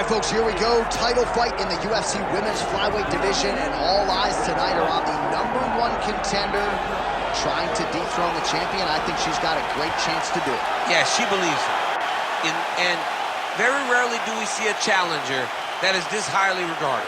All right, folks, here we go. Title fight in the UFC Women's Flyweight Division, and all eyes tonight are on the #1 contender trying to dethrone the champion. I think she's got a great chance to do it. Yeah, she believes it. And very rarely do we see a challenger that is this highly regarded.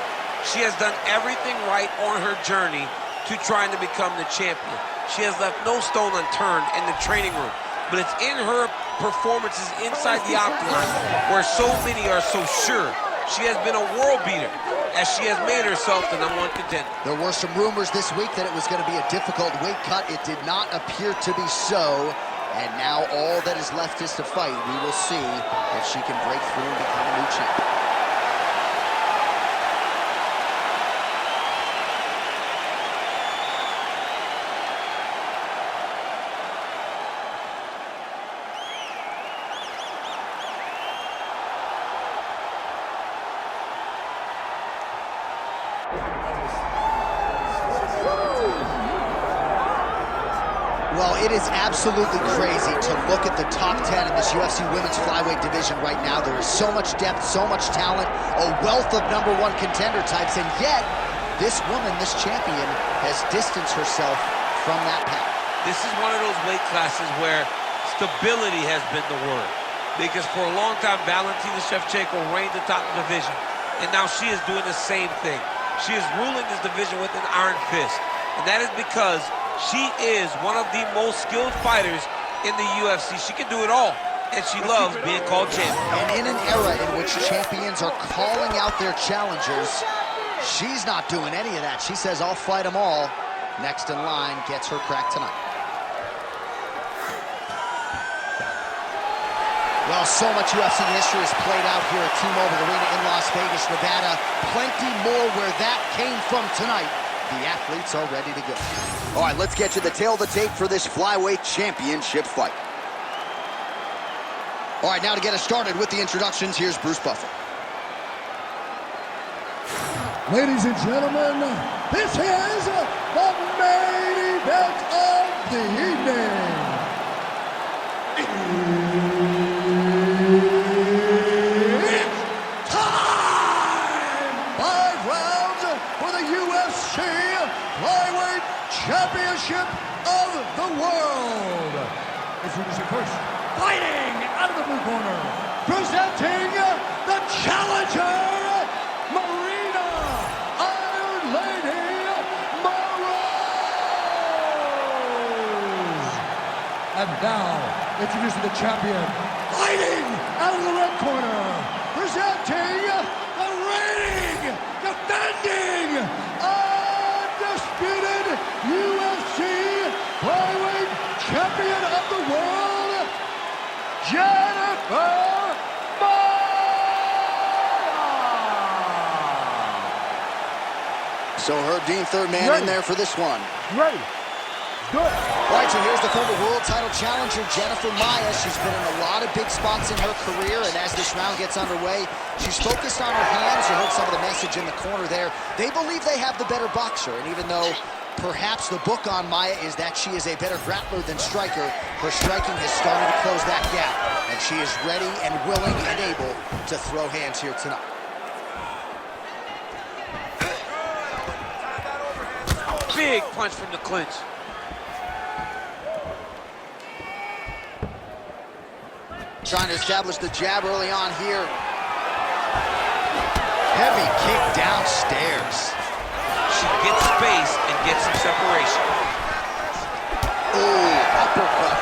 She has done everything right on her journey to trying to become the champion. She has left no stone unturned in the training room, but it's in her performances inside the octagon where so many are so sure she has been a world beater as she has made herself the #1 contender. There were some rumors this week that it was going to be a difficult weight cut. It did not appear to be so, and now all that is left is to fight. We will see if she can break through and become a new champion. Well, it is absolutely crazy to look at the top 10 in this UFC Women's Flyweight Division right now. There is so much depth, so much talent, a wealth of #1 contender types, and yet this woman, this champion, has distanced herself from that path. This is one of those weight classes where stability has been the word. Because for a long time, Valentina Shevchenko reigned atop the division, and now she is doing the same thing. She is ruling this division with an iron fist, and that is because she is one of the most skilled fighters in the UFC. She can do it all, and she loves being called champion. And in an era in which champions are calling out their challengers, she's not doing any of that. She says, I'll fight them all. Next in line gets her crack tonight. Well, so much UFC history has played out here at T-Mobile Arena in Las Vegas, Nevada. Plenty more where that came from tonight. The athletes are ready to go. All right, let's get you the tail of the tape for this flyweight championship fight. All right, now to get us started with the introductions, here's Bruce Buffer. Ladies and gentlemen, this is the main event of the evening. It's time! 5 rounds for the UFC Flyweight Championship of the World. Introducing first, fighting out of the blue corner, presenting the challenger, Maryna Iron Lady Moroz. And now, introducing the champion, fighting out of the red corner, presenting the reigning, defending, undisputed UFC Flyweight Champion of the World, Jennifer Maia. So her Dean, third man in there for this one. Ready. Good. All right, so here's the former world title challenger, Jennifer Maia. She's been in a lot of big spots in her career, and as this round gets underway, she's focused on her hands. You heard some of the message in the corner there. They believe they have the better boxer, and even though perhaps the book on Maia is that she is a better grappler than striker, her striking has started to close that gap, and she is ready and willing and able to throw hands here tonight. Big punch from the clinch. Trying to establish the jab early on here. Heavy kick downstairs. She gets space and gets some separation. Ooh, uppercut.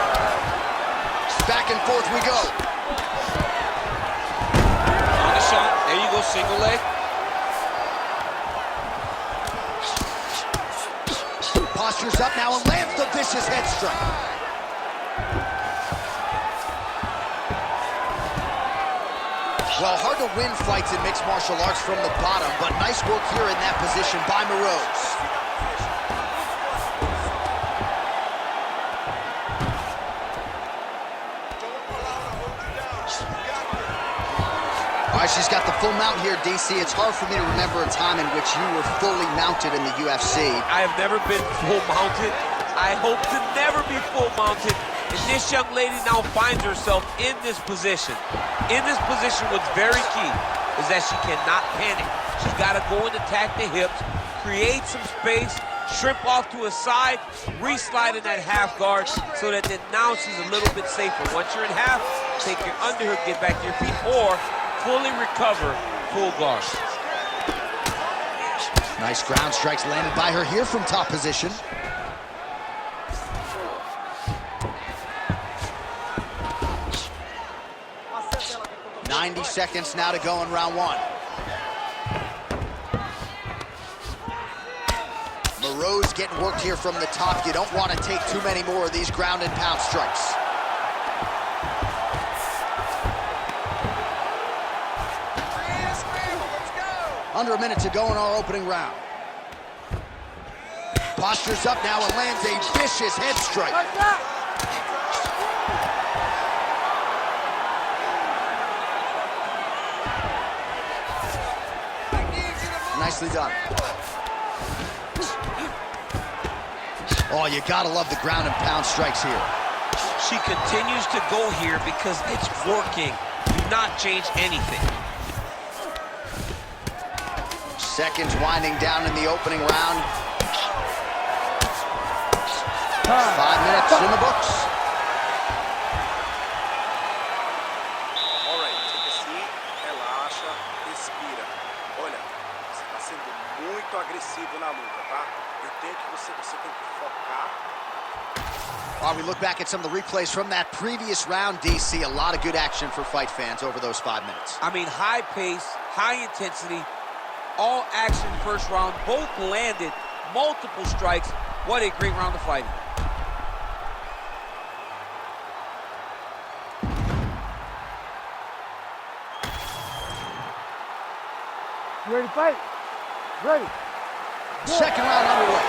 Back and forth we go. On the shot. There you go, single leg. Postures up now and lands the vicious head strike. Well, hard to win fights in mixed martial arts from the bottom, but nice work here in that position by Moroz. All right, she's got the full mount here, DC. It's hard for me to remember a time in which you were fully mounted in the UFC. I have never been full mounted. I hope to never be full mounted. And this young lady now finds herself in this position. In this position, what's very key is that she cannot panic. She's got to go and attack the hips, create some space, shrimp off to a side, re-slide in that half guard so that then now she's a little bit safer. Once you're in half, take your underhook, get back to your feet, or fully recover, full guard. Nice ground strikes landed by her here from top position. "90 seconds now to go in round one. Moroz getting worked here from the top. You don't want to take too many more of these ground and pound strikes. Under a minute to go in our opening round. Postures up now and lands a vicious head strike. Nicely done. Oh, you gotta love the ground and pound strikes here. She continues to go here because it's working. Do not change anything. Seconds winding down in the opening round. 5 minutes in the books. All right, take a seat, relaxa, respira. Olha, você está sendo muito agressivo na luta, tá? Eu tenho que você tem que focar. While we look back at some of the replays from that previous round, DC, a lot of good action for fight fans over those 5 minutes. I mean, high pace, high intensity, all action first round, both landed, multiple strikes. What a great round of fighting. You ready to fight? Ready. Second round underway.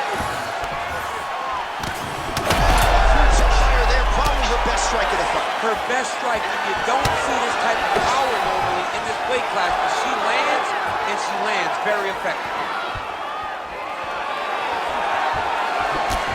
Shoots a fire there, probably her best strike of the fight. Her best strike, you don't see this type of power normally in this weight class, but she lands, and she lands very effectively.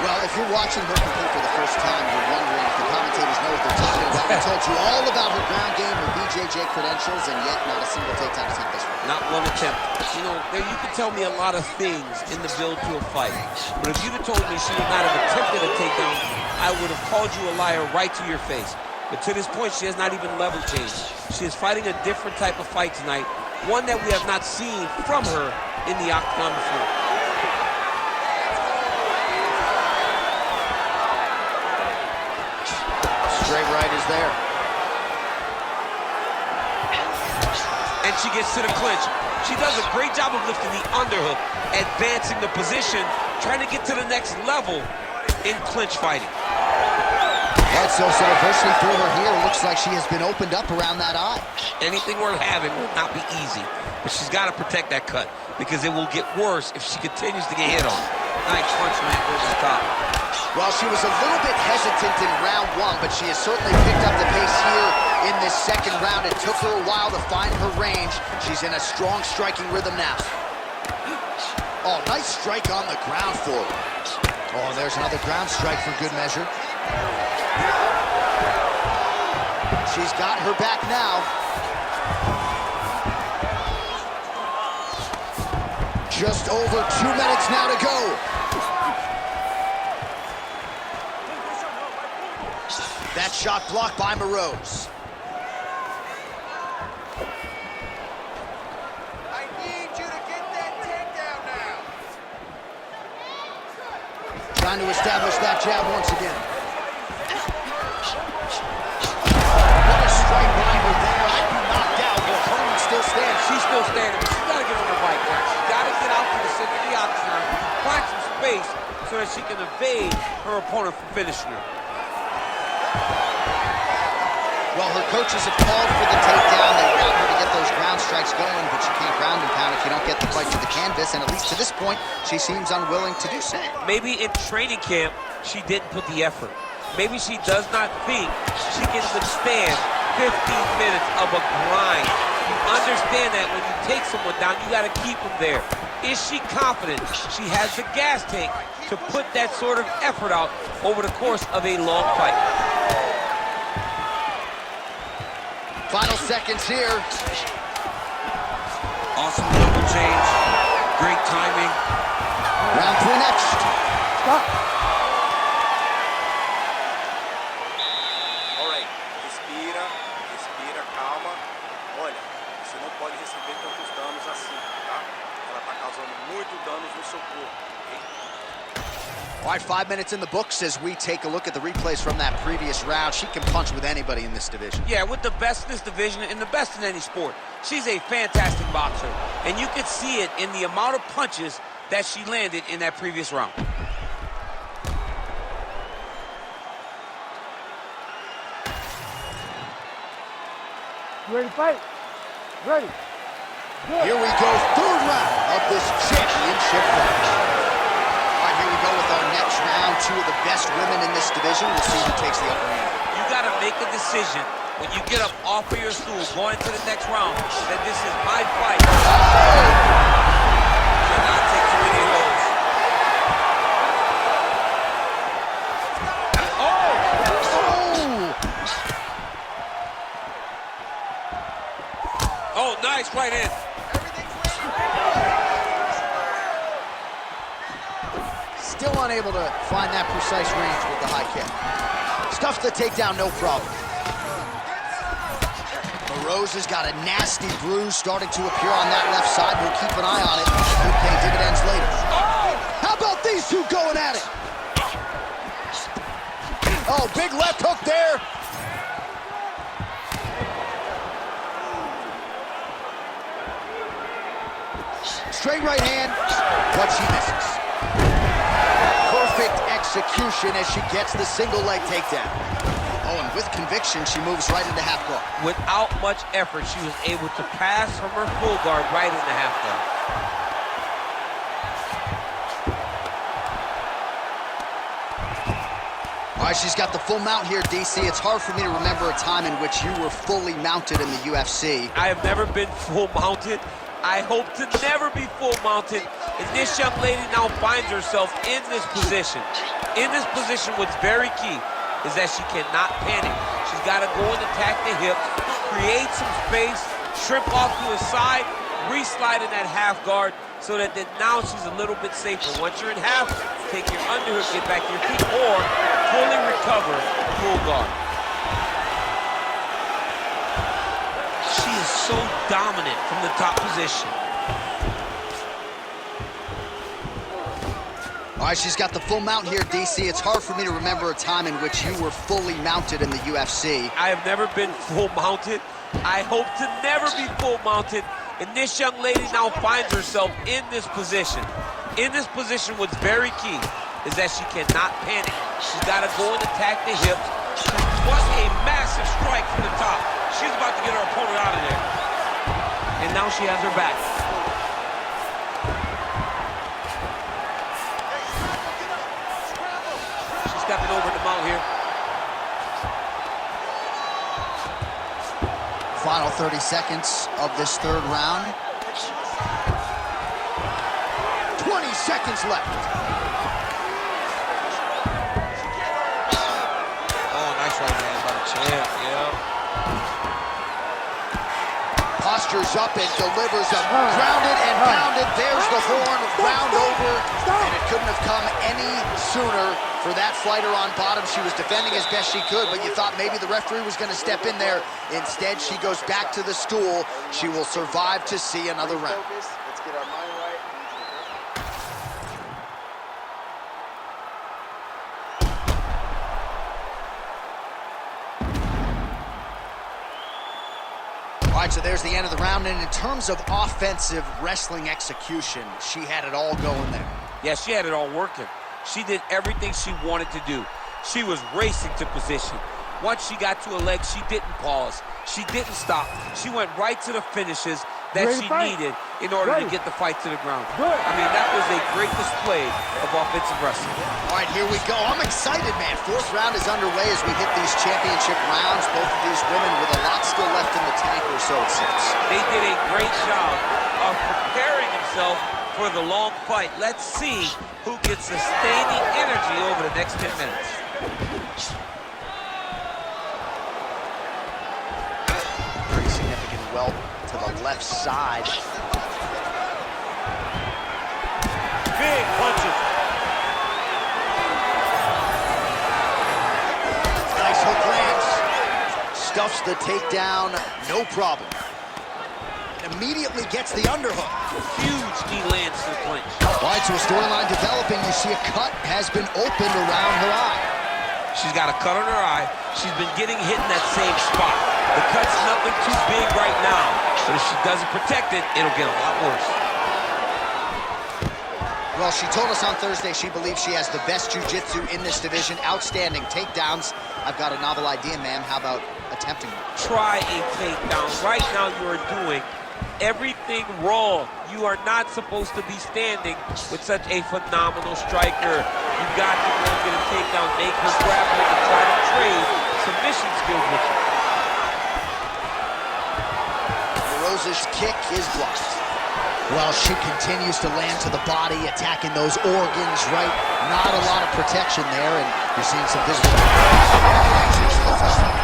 Well, if you're watching her compete for the first time, you're wondering if the commentators know what they're talking about. We told you all about her ground game, her BJJ credentials, and yet not a single takedown attempt this one. Not one attempt. You know, you can tell me a lot of things in the build to a fight, but if you'd have told me she would not have attempted a takedown, I would have called you a liar right to your face. But to this point, she has not even level changed. She is fighting a different type of fight tonight, one that we have not seen from her in the octagon before. Straight right is there. And she gets to the clinch. She does a great job of lifting the underhook, advancing the position, trying to get to the next level in clinch fighting. Right, so adversity for her here. Looks like she has been opened up around that eye. Anything worth having will not be easy, but she's got to protect that cut because it will get worse if she continues to get hit on. Nice punch man over the top. Well, she was a little bit hesitant in round one, but she has certainly picked up the pace here in this second round. It took her a while to find her range. She's in a strong striking rhythm now. Oh, nice strike on the ground for her. Oh, there's another ground strike for good measure. She's got her back now. Just over 2 minutes now to go. That shot blocked by Moroz. I need you to get that takedown now. Trying to establish that jab once again. What a strike by her there. I'd be knocked out. Her opponent still stands. She's still standing, but she's got to get on her bike now. She's got to get out to the center of the octagon, find some space so that she can evade her opponent from finishing her. Well, her coaches have called for the takedown. They want her to get those ground strikes going, but you can't ground and pound if you don't get the fight to the canvas, and at least to this point, she seems unwilling to do so. Maybe in training camp, she didn't put the effort. Maybe she does not think she can withstand 15 minutes of a grind. You understand that when you take someone down, you got to keep them there. Is she confident she has the gas tank to put that sort of effort out over the course of a long fight? Final seconds here. Awesome double change. Great timing. Round 3 next. Stop. Alright, respira, respira, calma. Olha, você não pode receber tantos danos assim, tá? Ela tá causando muito danos no seu corpo, ok? All right, 5 minutes in the books as we take a look at the replays from that previous round. She can punch with anybody in this division. Yeah, with the best in this division and the best in any sport. She's a fantastic boxer, and you could see it in the amount of punches that she landed in that previous round. You ready to fight? Ready. Good. Here we go, 3rd round of this championship match. All right, here we go with our next round. 2 of the best women in this division. We'll see who takes the upper hand. You got to make a decision when you get up off of your stool going into the next round that this is my fight. You cannot take too many of those. Oh, nice right in. Still unable to find that precise range with the high kick. Stuffs the takedown, no problem. Moroz has got a nasty bruise starting to appear on that left side. We'll keep an eye on it. Could pay dividends later. How about these two going at it? Oh, big left hook there. Straight right hand, but she misses. Perfect execution as she gets the single leg takedown. Oh, and with conviction, she moves right into half guard. Without much effort, she was able to pass from her full guard right into half guard. All right, she's got the full mount here, DC. It's hard for me to remember a time in which you were fully mounted in the UFC. I have never been full mounted. I hope to never be full mounted. And this young lady now finds herself in this position. In this position, what's very key is that she cannot panic. She's got to go and attack the hip, create some space, shrimp off to the side, re-slide in that half guard so that then now she's a little bit safer. Once you're in half, take your underhook, get back to your feet, or fully recover full guard. She is so dominant from the top position. All right, she's got the full mount here, DC. It's hard for me to remember a time in which you were fully mounted in the UFC. I have never been full mounted. I hope to never be full mounted. And this young lady now finds herself in this position. In this position, what's very key is that she cannot panic. She's got to go and attack the hips. What a massive strike from the top. She's about to get her opponent out of there. And now she has her back. She's stepping over the mount here. Final 30 seconds of this 3rd round. 20 seconds left. Oh, nice right hand by the champ, yeah. Postures up and delivers a grounded and pounded. There's the horn, round over. And it couldn't have come any sooner for that fighter on bottom. She was defending as best she could, but you thought maybe the referee was going to step in there. Instead, she goes back to the stool. She will survive to see another round. Let's get our mind right. All right, so there's the end of the round. And in terms of offensive wrestling execution, she had it all going there. Yeah, she had it all working. She did everything she wanted to do. She was racing to position. Once she got to a leg, she didn't pause. She didn't stop. She went right to the finishes that she needed in order to get the fight to the ground. I mean, that was a great display of offensive wrestling. All right, here we go. I'm excited, man. 4th round is underway as we hit these championship rounds. Both of these women with a lot still left in the tank, or so it seems. They did a great job of preparing themselves for the long fight. Let's see who gets sustaining energy over the next 10 minutes. Pretty significant welt to the left side. big punches. Nice hook lands. Stuffs the takedown, no problem. Immediately gets the underhook. Huge knee lands to the clinch. All right, so a storyline developing. You see a cut has been opened around her eye. She's got a cut on her eye. She's been getting hit in that same spot. The cut's nothing too big right now, but if she doesn't protect it, it'll get a lot worse. Well, she told us on Thursday she believes she has the best jiu-jitsu in this division. Outstanding takedowns. I've got a novel idea, ma'am. How about attempting one? Try a takedown. Right now you are doing everything wrong. You are not supposed to be standing with such a phenomenal striker. You got to go get a takedown, make her grapple, and try to trade submission skills with you. Moroz's kick is blocked. Well, she continues to land to the body, attacking those organs, right? Not a lot of protection there, and you're seeing some visible...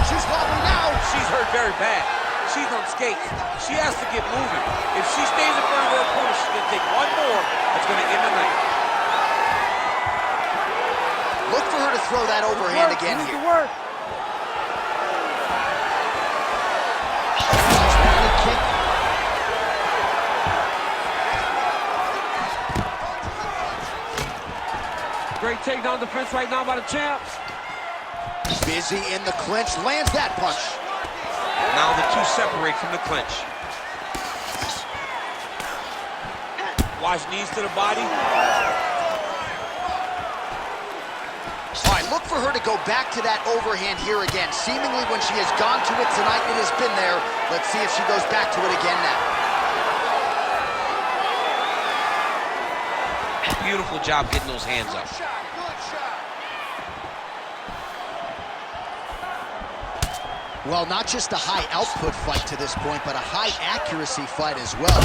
She's wobbling now. She's hurt very bad. She's on skates. She has to get moving. If she stays in front of her opponent, she's going to take one more. That's going to end the night. Look for her to throw that overhand again here. Kick. Great takedown defense right now by the champ. Busy in the clinch, lands that punch. Now the two separate from the clinch. Watch knees to the body. All right, look for her to go back to that overhand here again. Seemingly when she has gone to it tonight, it has been there. Let's see if she goes back to it again now. Beautiful job getting those hands up. Well, not just a high output fight to this point, but a high accuracy fight as well. Great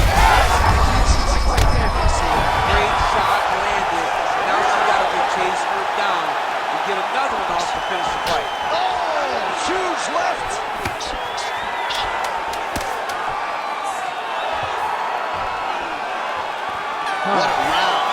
shot landed. Now she got to be chasing her down and get another one off to finish the fight. Oh, huge left. What a round.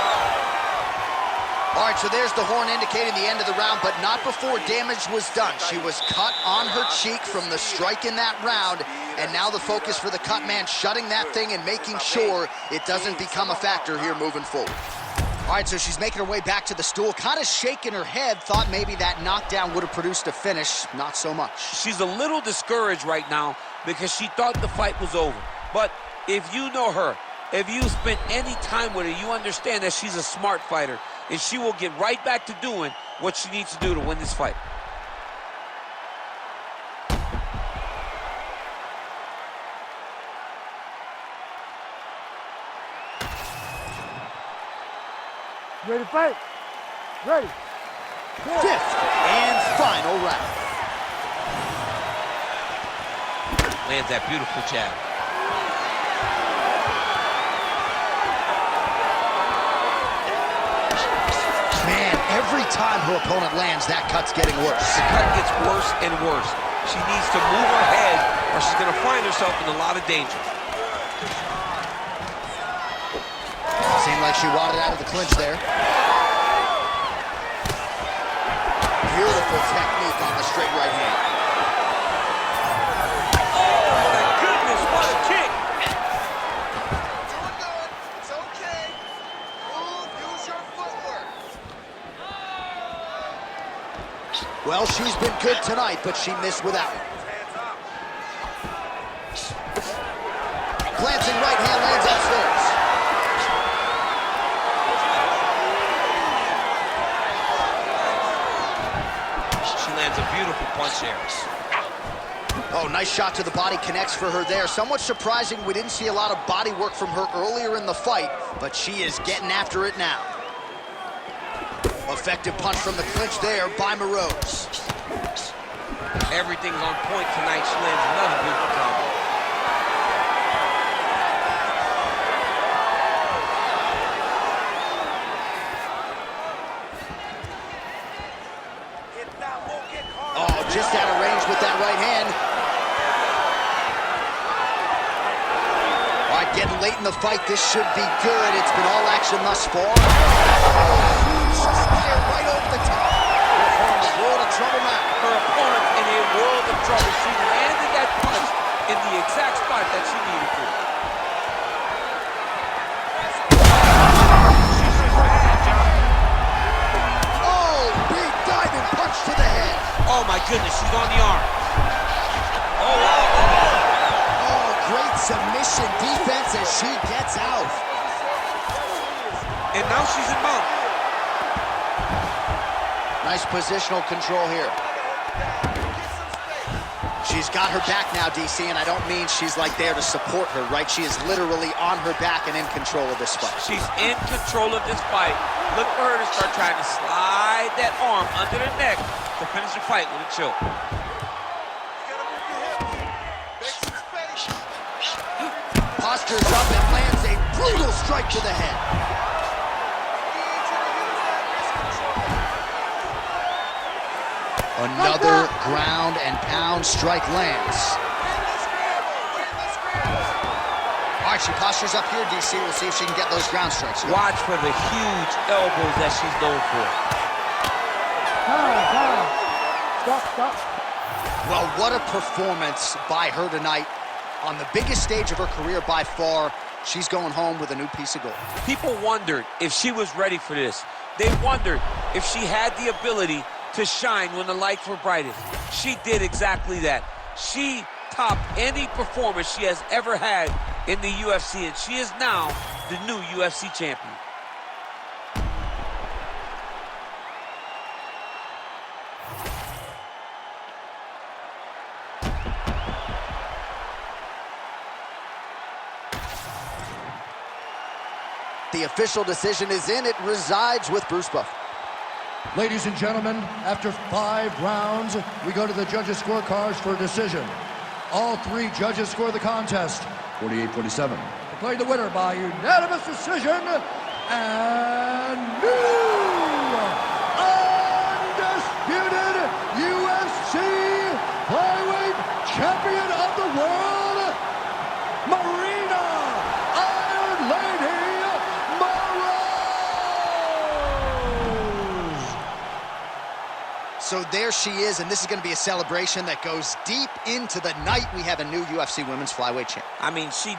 All right, so there's the horn indicating the end of the round, but not before damage was done. She was cut on her cheek from the strike in that round, and now the focus for the cut man, shutting that thing and making sure it doesn't become a factor here moving forward. All right, so she's making her way back to the stool, kind of shaking her head, thought maybe that knockdown would have produced a finish. Not so much. She's a little discouraged right now because she thought the fight was over. But if you know her, if you spent any time with her, you understand that she's a smart fighter, and she will get right back to doing what she needs to do to win this fight. Ready to fight? Ready. Fifth and final round. Lands that beautiful jab. Man, every time her opponent lands, that cut's getting worse. The cut gets worse and worse. She needs to move her head or she's going to find herself in a lot of danger. Seemed like she wanted out of the clinch there. Beautiful technique on the straight right hand. Oh, my goodness, what a kick! Doing good. It's okay. Move, use your footwork. Well, she's been good tonight, but she missed with that one. Glancing right hand lands upstairs. She lands a beautiful punch there. Oh, nice shot to the body, connects for her there. Somewhat surprising, we didn't see a lot of body work from her earlier in the fight, but she is getting after it now. Effective punch from the clinch there by Moroz. Everything's on point tonight. She lands another beautiful combo. Oh, just out of range with that right hand. All right, right, getting late in the fight. This should be good. It's been all action thus far. Fire right over the top. Her in a world of trouble now. Her opponent in a world of trouble. She landed that punch in the exact spot that she needed to. Oh, big diving punch to the head. Oh my goodness, she's on the arm. Oh, great submission defense as she gets out. And now she's in mount. Nice positional control here. She's got her back now, DC, and I don't mean she's like there to support her, right? She is literally on her back and in control of this fight. She's in control of this fight. Look for her to start trying to slide that arm under the neck to finish the fight with a choke. Postures up and lands a brutal strike to the head. Another ground and pound strike lands. All right, she postures up here, DC. We'll see if she can get those ground strikes. Watch for the huge elbows that she's known for. Stop. Well, what a performance by her tonight. On the biggest stage of her career by far, she's going home with a new piece of gold. People wondered if she was ready for this. They wondered if she had the ability to shine when the lights were brightest. She did exactly that. She topped any performance she has ever had in the UFC, and she is now the new UFC champion. The official decision is in. It resides with Bruce Buffer. Ladies and gentlemen, after 5 rounds, we go to the judges' scorecards for a decision. All 3 judges score the contest 48-47. Declared the winner by unanimous decision and new undisputed UFC flyweight champion of the world, Maryna Iron Lady Moroz. So there she is, and this is going to be a celebration that goes deep into the night. We have a new UFC Women's Flyweight champion. I mean, she